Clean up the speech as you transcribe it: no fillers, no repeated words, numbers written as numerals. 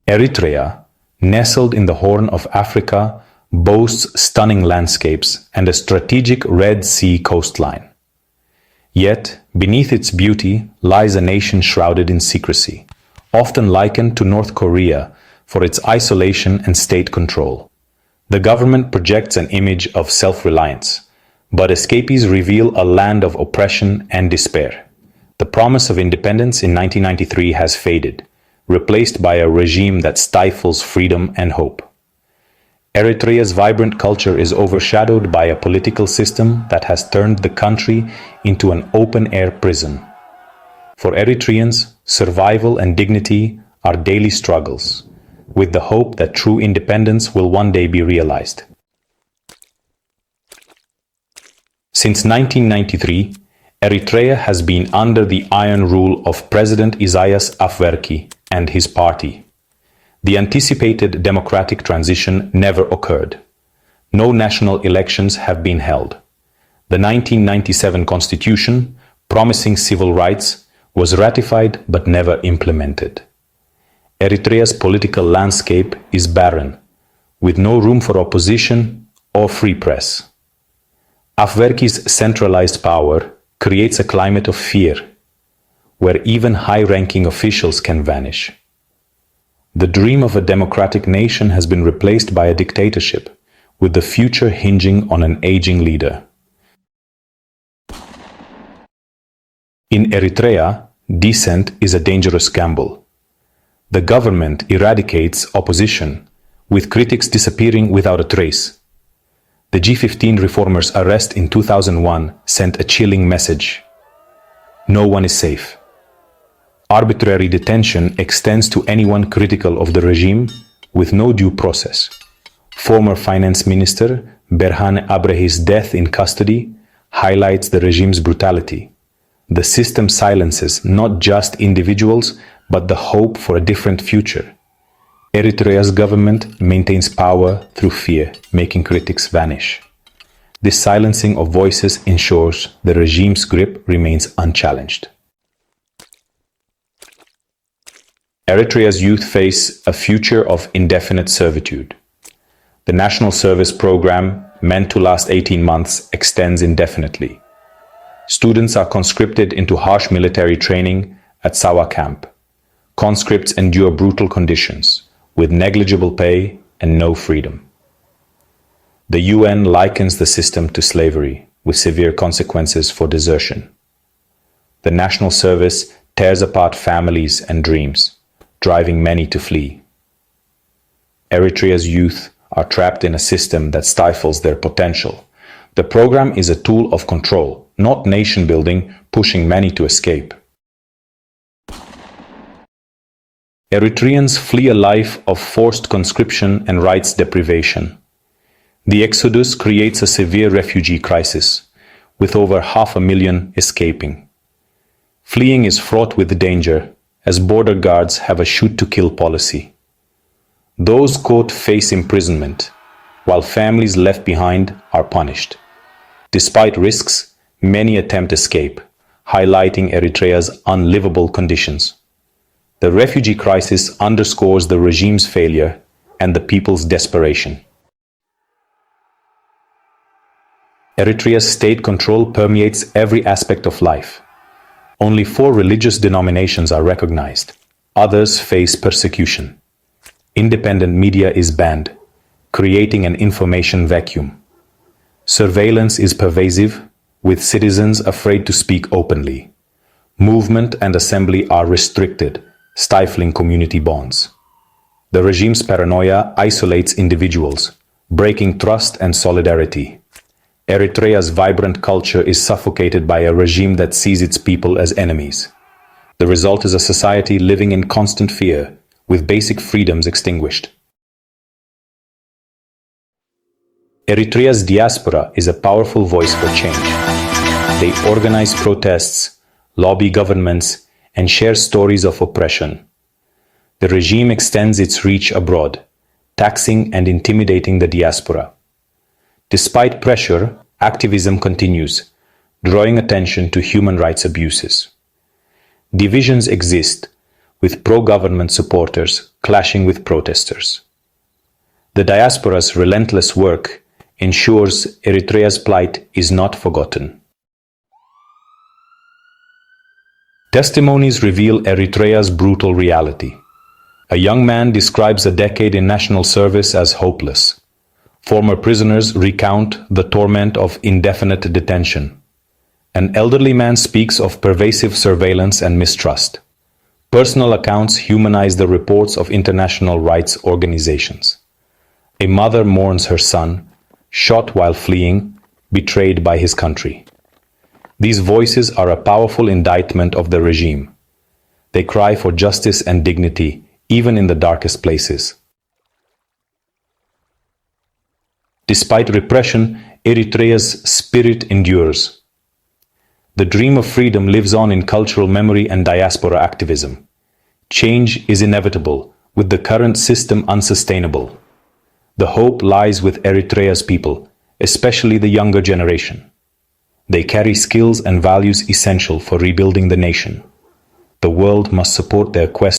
Eritrea, nestled in the Horn of Africa, boasts stunning landscapes and a strategic Red Sea coastline. Yet, beneath its beauty lies a nation shrouded in secrecy, often likened to North Korea for its isolation and state control. The government projects an image of self-reliance, but escapees reveal a land of oppression and despair. The promise of independence in 1993 has faded, replaced by a regime that stifles freedom and hope. Eritrea's vibrant culture is overshadowed by a political system that has turned the country into an open-air prison. For Eritreans, survival and dignity are daily struggles, with the hope that true independence will one day be realized. Since 1993, Eritrea has been under the iron rule of President Isaias Afwerki and his party. The anticipated democratic transition never occurred. No national elections have been held. The 1997 constitution, promising civil rights, was ratified but never implemented. Eritrea's political landscape is barren, with no room for opposition or free press. Afwerki's centralized power creates a climate of fear, where even high-ranking officials can vanish. The dream of a democratic nation has been replaced by a dictatorship, with the future hinging on an aging leader. In Eritrea, dissent is a dangerous gamble. The government eradicates opposition, with critics disappearing without a trace. The G15 reformers' arrest in 2001 sent a chilling message. No one is safe. Arbitrary detention extends to anyone critical of the regime with no due process. Former Finance Minister Berhane Abrehi's death in custody highlights the regime's brutality. The system silences not just individuals, but the hope for a different future. Eritrea's government maintains power through fear, making critics vanish. This silencing of voices ensures the regime's grip remains unchallenged. Eritrea's youth face a future of indefinite servitude. The national service program, meant to last 18 months, extends indefinitely. Students are conscripted into harsh military training at Sawa camp. Conscripts endure brutal conditions, with negligible pay and no freedom. The UN likens the system to slavery, with severe consequences for desertion. The national service tears apart families and dreams, driving many to flee. Eritrea's youth are trapped in a system that stifles their potential. The program is a tool of control, not nation-building, pushing many to escape. Eritreans flee a life of forced conscription and rights deprivation. The exodus creates a severe refugee crisis, with over 500,000 escaping. Fleeing is fraught with danger, as border guards have a shoot-to-kill policy. Those caught face imprisonment, while families left behind are punished. Despite risks, many attempt escape, highlighting Eritrea's unlivable conditions. The refugee crisis underscores the regime's failure and the people's desperation. Eritrea's state control permeates every aspect of life. Only 4 religious denominations are recognized. Others face persecution. Independent media is banned, creating an information vacuum. Surveillance is pervasive, with citizens afraid to speak openly. Movement and assembly are restricted, stifling community bonds. The regime's paranoia isolates individuals, breaking trust and solidarity. Eritrea's vibrant culture is suffocated by a regime that sees its people as enemies. The result is a society living in constant fear, with basic freedoms extinguished. Eritrea's diaspora is a powerful voice for change. They organize protests, lobby governments, and share stories of oppression. The regime extends its reach abroad, taxing and intimidating the diaspora. Despite pressure, activism continues, drawing attention to human rights abuses. Divisions exist, with pro-government supporters clashing with protesters. The diaspora's relentless work ensures Eritrea's plight is not forgotten. Testimonies reveal Eritrea's brutal reality. A young man describes a decade in national service as hopeless. Former prisoners recount the torment of indefinite detention. An elderly man speaks of pervasive surveillance and mistrust. Personal accounts humanize the reports of international rights organizations. A mother mourns her son, shot while fleeing, betrayed by his country. These voices are a powerful indictment of the regime. They cry for justice and dignity, even in the darkest places. Despite repression, Eritrea's spirit endures. The dream of freedom lives on in cultural memory and diaspora activism. Change is inevitable, with the current system unsustainable. The hope lies with Eritrea's people, especially the younger generation. They carry skills and values essential for rebuilding the nation. The world must support their quest